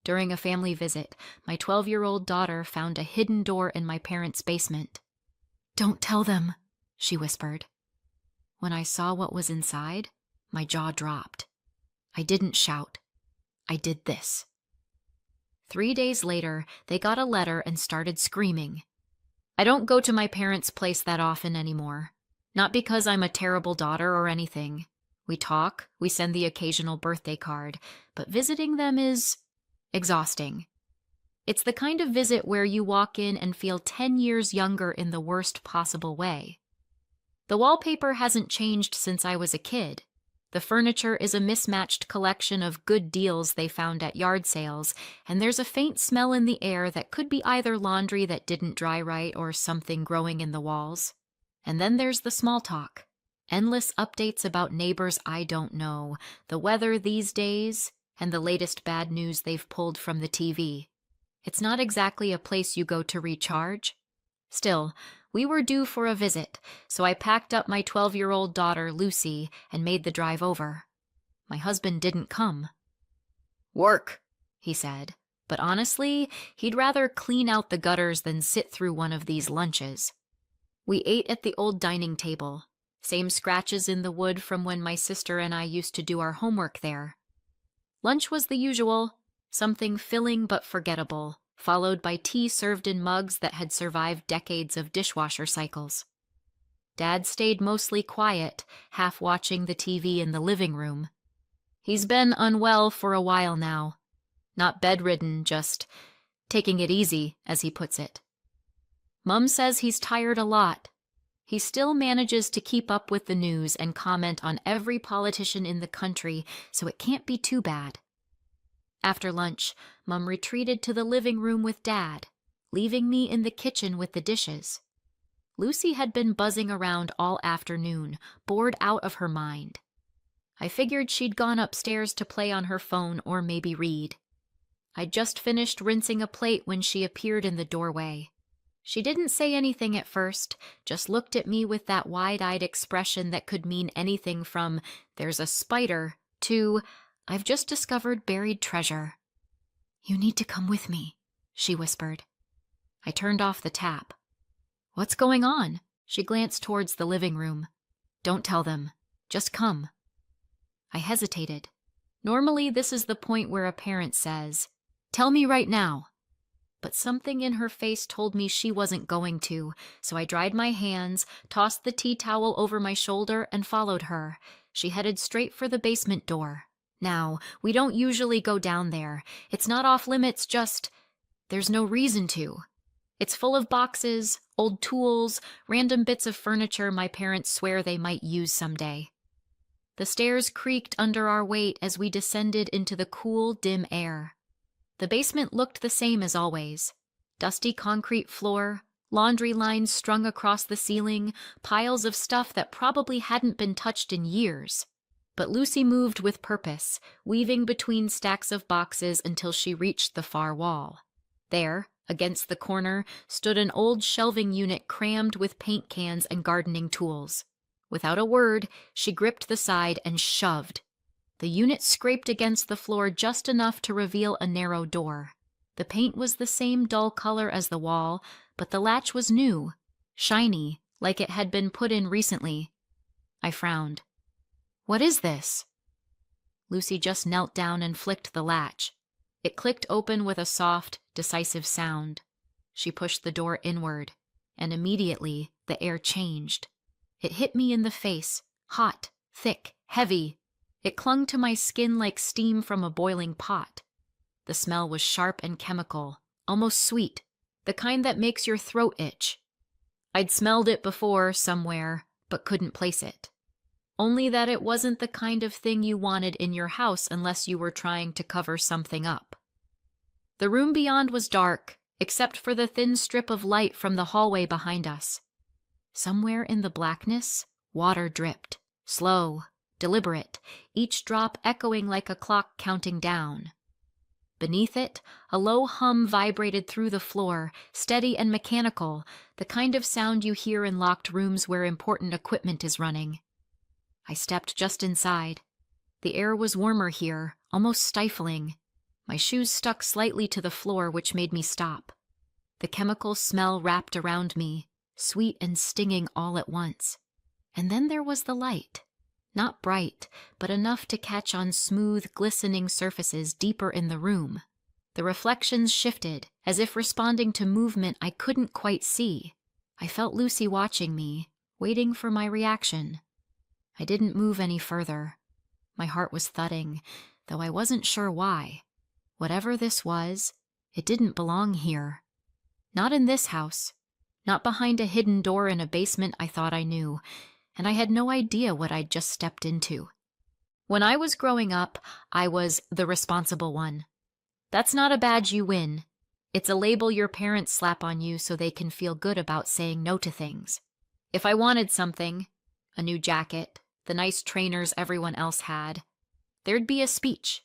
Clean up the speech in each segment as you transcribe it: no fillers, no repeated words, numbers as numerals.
During a family visit, my 12-year-old daughter found a hidden door in my parents' basement. "Don't tell them," she whispered. When I saw what was inside, my jaw dropped. I didn't shout. I did this. 3 days later, they got a letter and started screaming. I don't go to my parents' place that often anymore. Not because I'm a terrible daughter or anything. We talk, we send the occasional birthday card, but visiting them is exhausting. It's the kind of visit where you walk in and feel 10 years younger in the worst possible way. The wallpaper hasn't changed since I was a kid. The furniture is a mismatched collection of good deals they found at yard sales, and there's a faint smell in the air that could be either laundry that didn't dry right or something growing in the walls. And then there's the small talk. Endless updates about neighbors I don't know, the weather these days, and the latest bad news they've pulled from the TV. It's not exactly a place you go to recharge. Still, we were due for a visit, so I packed up my 12-year-old daughter, Lucy, and made the drive over. My husband didn't come. "Work," he said, but honestly, he'd rather clean out the gutters than sit through one of these lunches. We ate at the old dining table, same scratches in the wood from when my sister and I used to do our homework there. Lunch was the usual, something filling but forgettable, followed by tea served in mugs that had survived decades of dishwasher cycles. Dad stayed mostly quiet, half watching the TV in the living room. He's been unwell for a while now. Not bedridden, just taking it easy, as he puts it. Mum says he's tired a lot. He still manages to keep up with the news and comment on every politician in the country, so it can't be too bad. After lunch, Mum retreated to the living room with Dad, leaving me in the kitchen with the dishes. Lucy had been buzzing around all afternoon, bored out of her mind. I figured she'd gone upstairs to play on her phone or maybe read. I'd just finished rinsing a plate when she appeared in the doorway. She didn't say anything at first, just looked at me with that wide-eyed expression that could mean anything from, "There's a spider," to, "I've just discovered buried treasure." "You need to come with me," she whispered. I turned off the tap. "What's going on?" She glanced towards the living room. "Don't tell them. Just come." I hesitated. Normally, this is the point where a parent says, "Tell me right now." But something in her face told me she wasn't going to, so I dried my hands, tossed the tea towel over my shoulder, and followed her. She headed straight for the basement door. Now, we don't usually go down there. It's not off limits, just there's no reason to. It's full of boxes, old tools, random bits of furniture my parents swear they might use someday. The stairs creaked under our weight as we descended into the cool, dim air. The basement looked the same as always. Dusty concrete floor, laundry lines strung across the ceiling, piles of stuff that probably hadn't been touched in years. But Lucy moved with purpose, weaving between stacks of boxes until she reached the far wall. There, against the corner, stood an old shelving unit crammed with paint cans and gardening tools. Without a word, she gripped the side and shoved. The unit scraped against the floor just enough to reveal a narrow door. The paint was the same dull color as the wall, but the latch was new, shiny, like it had been put in recently. I frowned. "What is this?" Lucy just knelt down and flicked the latch. It clicked open with a soft, decisive sound. She pushed the door inward, and immediately the air changed. It hit me in the face, hot, thick, heavy. It clung to my skin like steam from a boiling pot. The smell was sharp and chemical, almost sweet, the kind that makes your throat itch. I'd smelled it before somewhere, but couldn't place it. Only that it wasn't the kind of thing you wanted in your house unless you were trying to cover something up. The room beyond was dark, except for the thin strip of light from the hallway behind us. Somewhere in the blackness, water dripped, slow, deliberate, each drop echoing like a clock counting down. Beneath it, a low hum vibrated through the floor, steady and mechanical, the kind of sound you hear in locked rooms where important equipment is running. I stepped just inside. The air was warmer here, almost stifling. My shoes stuck slightly to the floor, which made me stop. The chemical smell wrapped around me, sweet and stinging all at once. And then there was the light. Not bright, but enough to catch on smooth, glistening surfaces deeper in the room. The reflections shifted, as if responding to movement I couldn't quite see. I felt Lucy watching me, waiting for my reaction. I didn't move any further. My heart was thudding, though I wasn't sure why. Whatever this was, it didn't belong here. Not in this house. Not behind a hidden door in a basement I thought I knew, and I had no idea what I'd just stepped into. When I was growing up, I was the responsible one. That's not a badge you win. It's a label your parents slap on you so they can feel good about saying no to things. If I wanted something, a new jacket, the nice trainers everyone else had, there'd be a speech.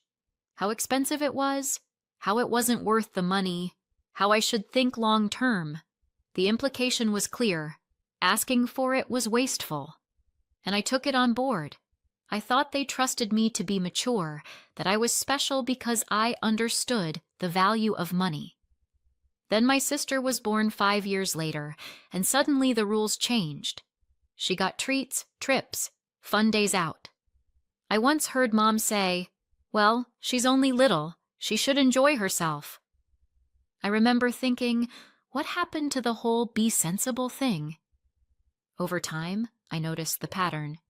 How expensive it was, how it wasn't worth the money, how I should think long term. The implication was clear. Asking for it was wasteful. And I took it on board. I thought they trusted me to be mature, that I was special because I understood the value of money. Then my sister was born 5 years later, and suddenly the rules changed. She got treats, trips, fun days out. I once heard Mom say, "Well, she's only little. She should enjoy herself." I remember thinking, what happened to the whole be sensible thing? Over time, I noticed the pattern.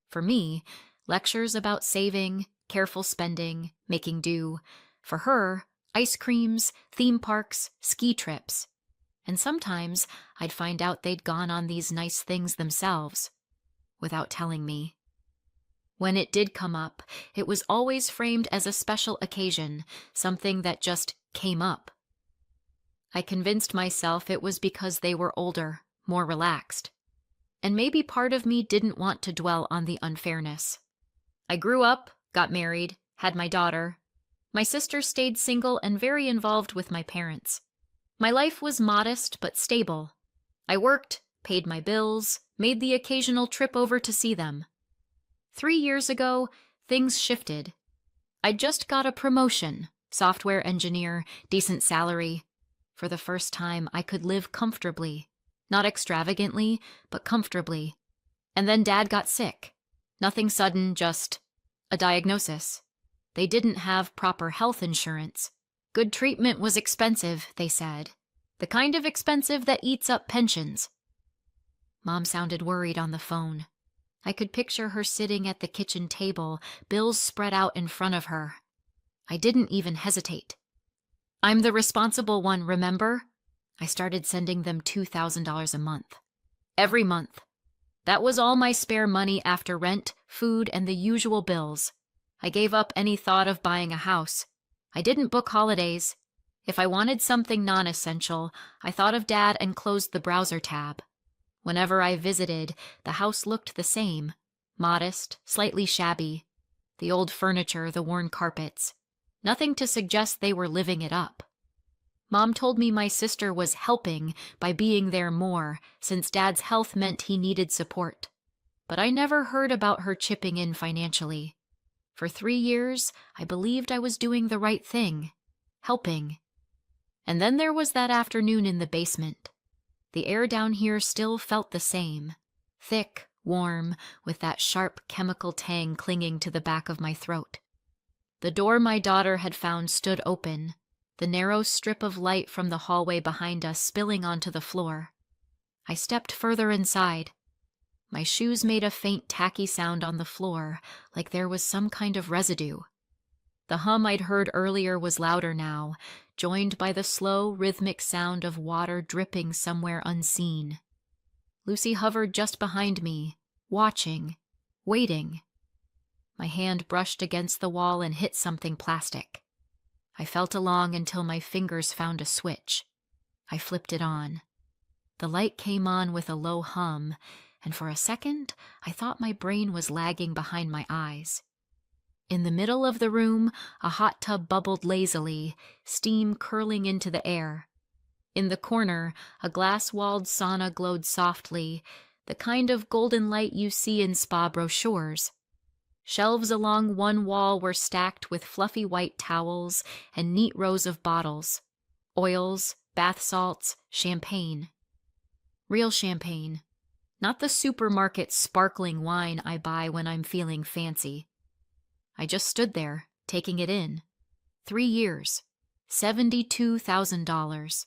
For me, lectures about saving, careful spending, making do. For her, ice creams, theme parks, ski trips. And sometimes I'd find out they'd gone on these nice things themselves, without telling me. When it did come up, it was always framed as a special occasion, something that just came up. I convinced myself it was because they were older, more relaxed. And maybe part of me didn't want to dwell on the unfairness. I grew up, got married, had my daughter. My sister stayed single and very involved with my parents. My life was modest but stable. I worked, paid my bills, made the occasional trip over to see them. 3 years ago, things shifted. I just got a promotion, software engineer, decent salary. For the first time, I could live comfortably. Not extravagantly, but comfortably. And then Dad got sick. Nothing sudden, just a diagnosis. They didn't have proper health insurance. Good treatment was expensive, they said. The kind of expensive that eats up pensions. Mom sounded worried on the phone. I could picture her sitting at the kitchen table, bills spread out in front of her. I didn't even hesitate. "I'm the responsible one, remember?" I started sending them $2,000 a month. Every month. That was all my spare money after rent, food, and the usual bills. I gave up any thought of buying a house. I didn't book holidays. If I wanted something non-essential, I thought of Dad and closed the browser tab. Whenever I visited, the house looked the same. Modest, slightly shabby. The old furniture, the worn carpets. Nothing to suggest they were living it up. Mom told me my sister was helping by being there more, since Dad's health meant he needed support. But I never heard about her chipping in financially. For 3 years, I believed I was doing the right thing, helping. And then there was that afternoon in the basement. The air down here still felt the same, thick, warm, with that sharp chemical tang clinging to the back of my throat. The door my daughter had found stood open, the narrow strip of light from the hallway behind us spilling onto the floor. I stepped further inside. My shoes made a faint tacky sound on the floor, like there was some kind of residue. The hum I'd heard earlier was louder now, joined by the slow, rhythmic sound of water dripping somewhere unseen. Lucy hovered just behind me, watching, waiting. My hand brushed against the wall and hit something plastic. I felt along until my fingers found a switch. I flipped it on. The light came on with a low hum, and for a second I thought my brain was lagging behind my eyes. In the middle of the room, a hot tub bubbled lazily, steam curling into the air. In the corner, a glass-walled sauna glowed softly, the kind of golden light you see in spa brochures. Shelves along one wall were stacked with fluffy white towels and neat rows of bottles. Oils, bath salts, champagne. Real champagne. Not the supermarket sparkling wine I buy when I'm feeling fancy. I just stood there, taking it in. 3 years. $72,000.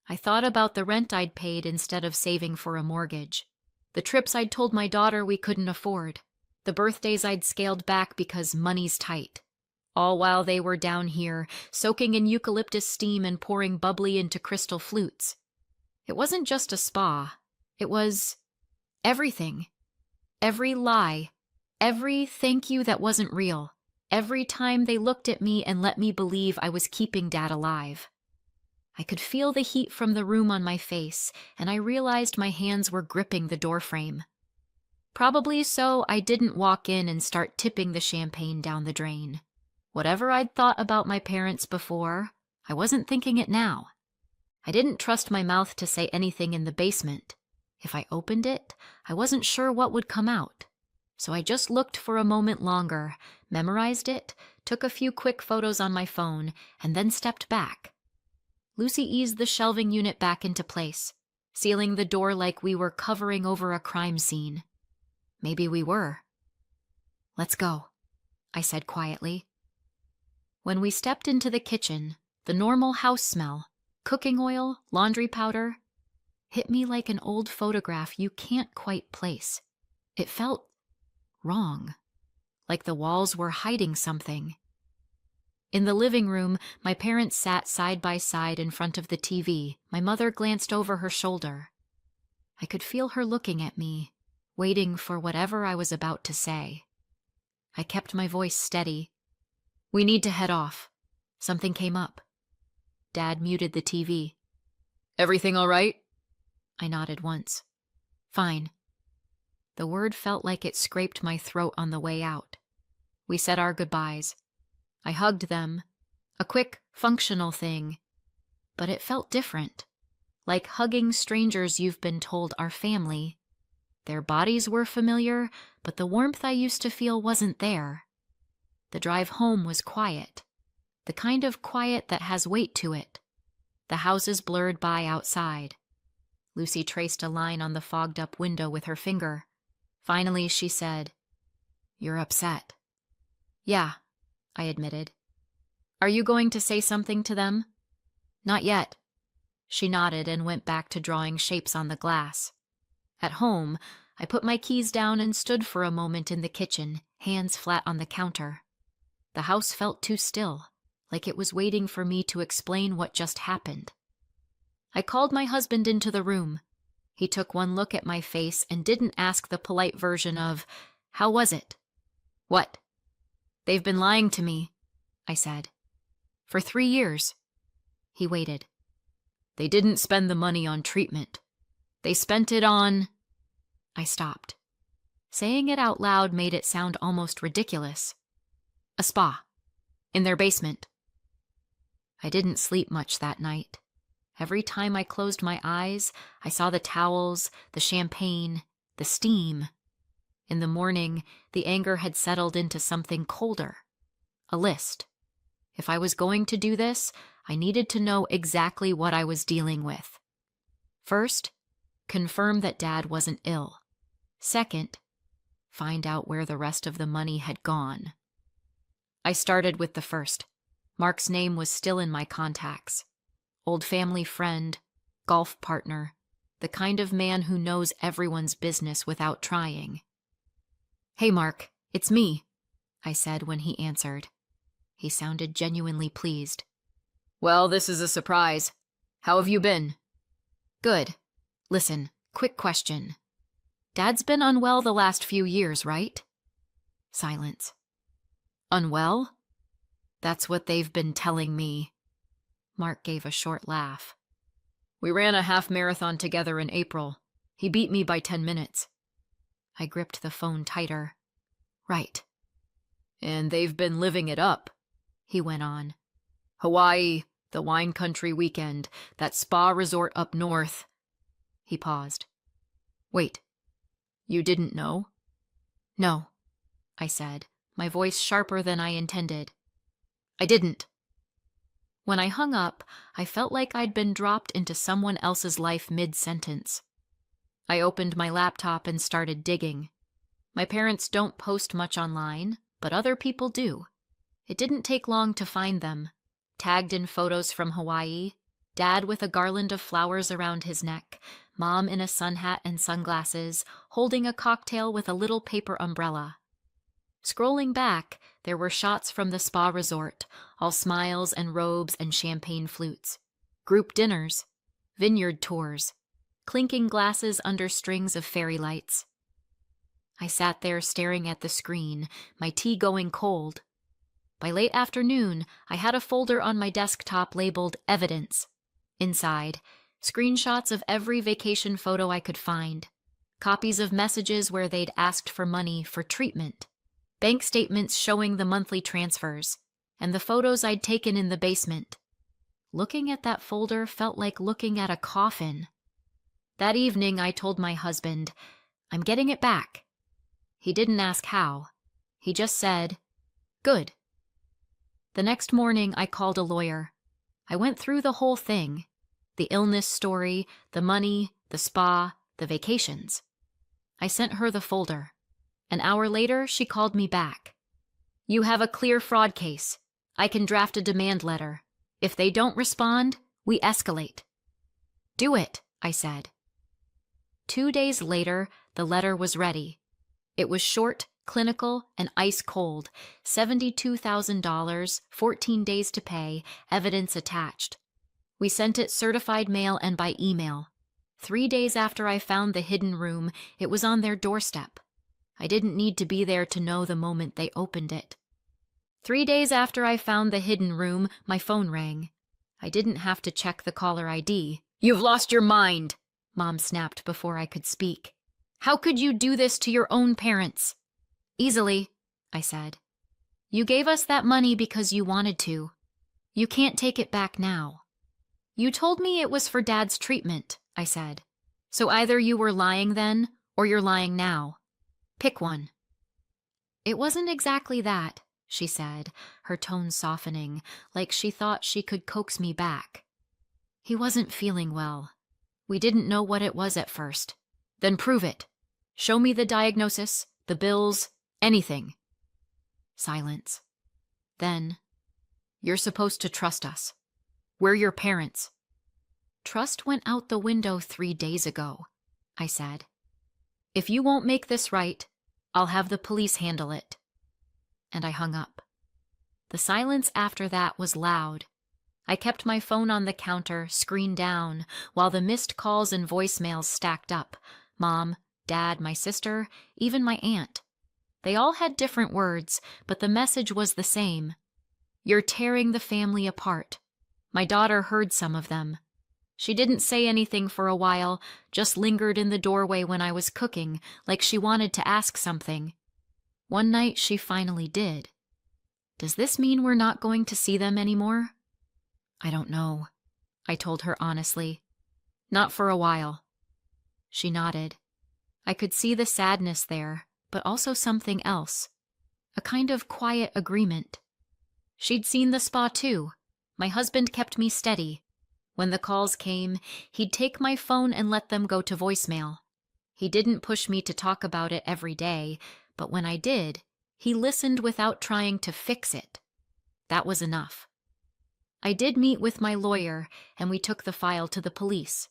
I thought about the rent I'd paid instead of saving for a mortgage. The trips I'd told my daughter we couldn't afford. The birthdays I'd scaled back because money's tight. All while they were down here, soaking in eucalyptus steam and pouring bubbly into crystal flutes. It wasn't just a spa. It was everything. Every lie. Every thank you that wasn't real. Every time they looked at me and let me believe I was keeping Dad alive. I could feel the heat from the room on my face, and I realized my hands were gripping the doorframe. Probably so I didn't walk in and start tipping the champagne down the drain. Whatever I'd thought about my parents before, I wasn't thinking it now. I didn't trust my mouth to say anything in the basement. If I opened it, I wasn't sure what would come out. So I just looked for a moment longer, memorized it, took a few quick photos on my phone, and then stepped back. Lucy eased the shelving unit back into place, sealing the door like we were covering over a crime scene. Maybe we were. "Let's go," I said quietly. When we stepped into the kitchen, the normal house smell, cooking oil, laundry powder, hit me like an old photograph you can't quite place. It felt wrong, like the walls were hiding something. In the living room, my parents sat side by side in front of the TV. My mother glanced over her shoulder. I could feel her looking at me, waiting for whatever I was about to say. I kept my voice steady. "We need to head off. Something came up." Dad muted the TV. "Everything all right?" I nodded once. "Fine." The word felt like it scraped my throat on the way out. We said our goodbyes. I hugged them, a quick, functional thing, but it felt different, like hugging strangers you've been told are family. Their bodies were familiar, but the warmth I used to feel wasn't there. The drive home was quiet, the kind of quiet that has weight to it. The houses blurred by outside. Lucy traced a line on the fogged-up window with her finger. Finally, she said, "You're upset." "Yeah," I admitted. "Are you going to say something to them?" "Not yet." She nodded and went back to drawing shapes on the glass. At home, I put my keys down and stood for a moment in the kitchen, hands flat on the counter. The house felt too still, like it was waiting for me to explain what just happened. I called my husband into the room. He took one look at my face and didn't ask the polite version of, "How was it?" "What?" "They've been lying to me," I said. "For 3 years." He waited. "They didn't spend the money on treatment. They spent it on—" I stopped. Saying it out loud made it sound almost ridiculous. "A spa. In their basement." I didn't sleep much that night. Every time I closed my eyes, I saw the towels, the champagne, the steam. In the morning, the anger had settled into something colder. A list. If I was going to do this, I needed to know exactly what I was dealing with. First, confirm that Dad wasn't ill. Second, find out where the rest of the money had gone. I started with the first. Mark's name was still in my contacts. Old family friend, golf partner, the kind of man who knows everyone's business without trying. "Hey, Mark, it's me," I said when he answered. He sounded genuinely pleased. "Well, this is a surprise. How have you been?" "Good. Listen, quick question. Dad's been unwell the last few years, right?" Silence. "Unwell? That's what they've been telling me." Mark gave a short laugh. "We ran a half marathon together in April. He beat me by 10 minutes. I gripped the phone tighter. "Right." "And they've been living it up," he went on. "Hawaii, the wine country weekend, that spa resort up north." He paused. "Wait, you didn't know?" "No." I said, my voice sharper than I intended. I didn't. When I hung up, I felt like I'd been dropped into someone else's life mid-sentence. I opened my laptop and started digging. My parents don't post much online, but other people do. It didn't take long to find them, tagged in photos from Hawaii, Dad with a garland of flowers around his neck, Mom in a sun hat and sunglasses, holding a cocktail with a little paper umbrella. Scrolling back, there were shots from the spa resort, all smiles and robes and champagne flutes, group dinners, vineyard tours, clinking glasses under strings of fairy lights. I sat there staring at the screen, my tea going cold. By late afternoon, I had a folder on my desktop labeled Evidence. Inside, screenshots of every vacation photo I could find, copies of messages where they'd asked for money for treatment, bank statements showing the monthly transfers, and the photos I'd taken in the basement. Looking at that folder felt like looking at a coffin. That evening, I told my husband, "I'm getting it back." He didn't ask how. He just said, "Good." The next morning, I called a lawyer. I went through the whole thing. The illness story, the money, the spa, the vacations. I sent her the folder. An hour later, she called me back. "You have a clear fraud case. I can draft a demand letter. If they don't respond, we escalate." "Do it," I said. 2 days later, the letter was ready. It was short, clinical, and ice cold. $72,000, 14 days to pay, evidence attached. We sent it certified mail and by email. 3 days after I found the hidden room, it was on their doorstep. I didn't need to be there to know the moment they opened it. 3 days after I found the hidden room, my phone rang. I didn't have to check the caller ID. "You've lost your mind," Mom snapped before I could speak. "How could you do this to your own parents?" "Easily," I said. "You gave us that money because you wanted to. You can't take it back now." "You told me it was for Dad's treatment," I said. "So either you were lying then, or you're lying now. Pick one." "It wasn't exactly that," she said, her tone softening, like she thought she could coax me back. "He wasn't feeling well. We didn't know what it was at first." "Then prove it. Show me the diagnosis, the bills, anything." Silence. Then, "You're supposed to trust us. We're your parents." "Trust went out the window 3 days ago," I said. "If you won't make this right, I'll have the police handle it." And I hung up. The silence after that was loud. I kept my phone on the counter, screen down, while the missed calls and voicemails stacked up. Mom, Dad, my sister, even my aunt. They all had different words, but the message was the same. "You're tearing the family apart." My daughter heard some of them. She didn't say anything for a while, just lingered in the doorway when I was cooking, like she wanted to ask something. One night she finally did. "Does this mean we're not going to see them anymore?" "I don't know," I told her honestly. "Not for a while." She nodded. I could see the sadness there, but also something else. A kind of quiet agreement. She'd seen the spa too. My husband kept me steady. When the calls came, he'd take my phone and let them go to voicemail. He didn't push me to talk about it every day, but when I did, he listened without trying to fix it. That was enough. I did meet with my lawyer, and we took the file to the police.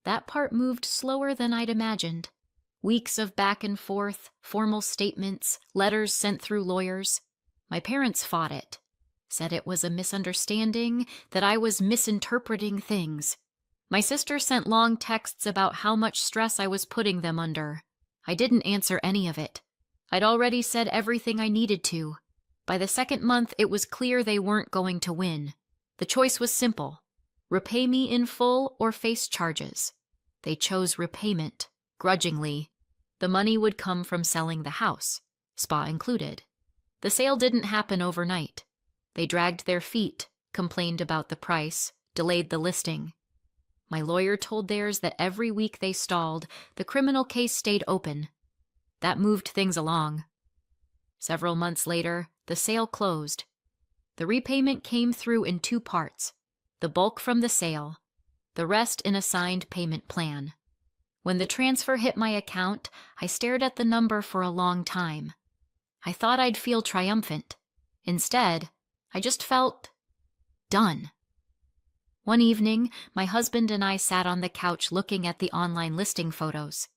That part moved slower than I'd imagined. Weeks of back and forth, formal statements, letters sent through lawyers. My parents fought it. Said it was a misunderstanding, that I was misinterpreting things. My sister sent long texts about how much stress I was putting them under. I didn't answer any of it. I'd already said everything I needed to. By the second month, it was clear they weren't going to win. The choice was simple. Repay me in full or face charges. They chose repayment, grudgingly. The money would come from selling the house, spa included. The sale didn't happen overnight. They dragged their feet, complained about the price, delayed the listing. My lawyer told theirs that every week they stalled, the criminal case stayed open. That moved things along. Several months later, the sale closed. The repayment came through in 2 parts, the bulk from the sale, the rest in a signed payment plan. When the transfer hit my account, I stared at the number for a long time. I thought I'd feel triumphant. Instead, I just felt done. One evening, my husband and I sat on the couch looking at the online listing photos.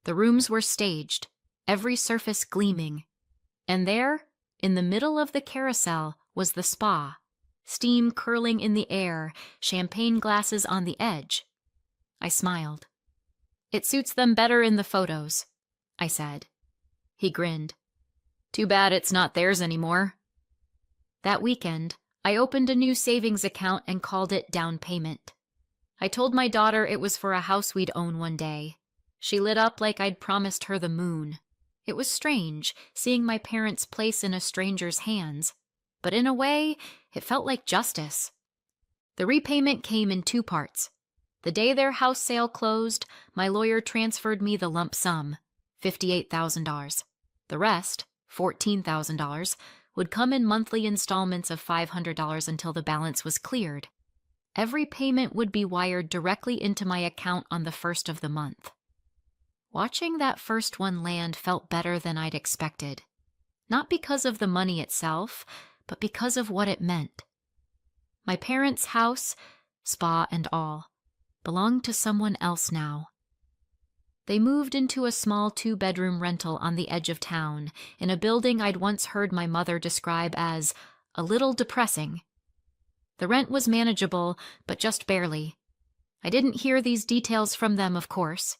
The rooms were staged, every surface gleaming. And there, in the middle of the carousel, was the spa, steam curling in the air, champagne glasses on the edge. I smiled. "It suits them better in the photos," I said. He grinned. "Too bad it's not theirs anymore." That weekend, I opened a new savings account and called it down payment. I told my daughter it was for a house we'd own one day. She lit up like I'd promised her the moon. It was strange, seeing my parents' place in a stranger's hands, but in a way, it felt like justice. The repayment came in 2 parts. The day their house sale closed, my lawyer transferred me the lump sum, $58,000. The rest, $14,000, would come in monthly installments of $500 until the balance was cleared. Every payment would be wired directly into my account on the first of the month. Watching that first one land felt better than I'd expected. Not because of the money itself, but because of what it meant. My parents' house, spa and all, belonged to someone else now. They moved into a small 2-bedroom rental on the edge of town, in a building I'd once heard my mother describe as a little depressing. The rent was manageable, but just barely. I didn't hear these details from them, of course.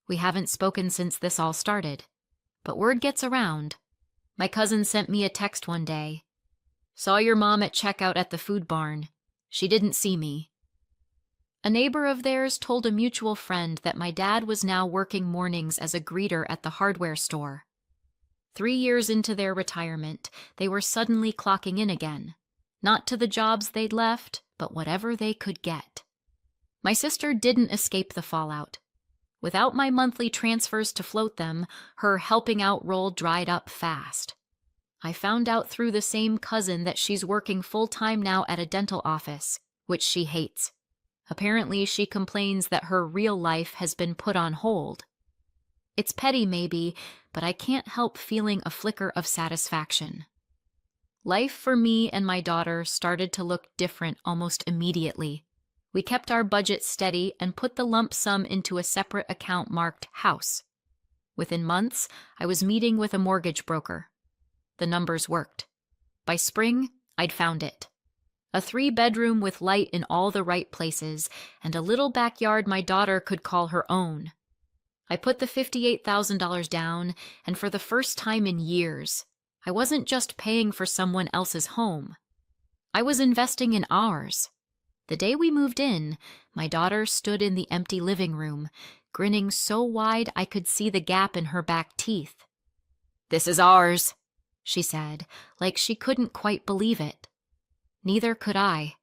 We haven't spoken since this all started. But word gets around. My cousin sent me a text one day. "Saw your mom at checkout at the food barn. She didn't see me." A neighbor of theirs told a mutual friend that my dad was now working mornings as a greeter at the hardware store. 3 years into their retirement, they were suddenly clocking in again. Not to the jobs they'd left, but whatever they could get. My sister didn't escape the fallout. Without my monthly transfers to float them, her helping out role dried up fast. I found out through the same cousin that she's working full-time now at a dental office, which she hates. Apparently, she complains that her real life has been put on hold. It's petty maybe, but I can't help feeling a flicker of satisfaction. Life for me and my daughter started to look different almost immediately. We kept our budget steady and put the lump sum into a separate account marked house. Within months, I was meeting with a mortgage broker. The numbers worked. By spring, I'd found it. A 3-bedroom with light in all the right places, and a little backyard my daughter could call her own. I put the $58,000 down, and for the first time in years, I wasn't just paying for someone else's home. I was investing in ours. The day we moved in, my daughter stood in the empty living room, grinning so wide I could see the gap in her back teeth. "This is ours," she said, like she couldn't quite believe it. Neither could I.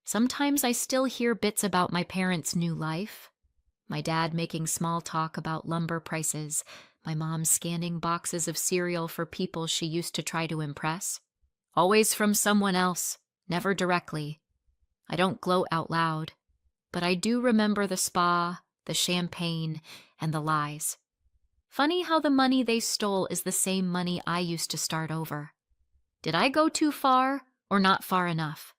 Sometimes I still hear bits about my parents' new life. My dad making small talk about lumber prices, my mom scanning boxes of cereal for people she used to try to impress. Always from someone else, never directly. I don't gloat out loud, but I do remember the spa, the champagne, and the lies. Funny how the money they stole is the same money I used to start over. Did I go too far or not far enough?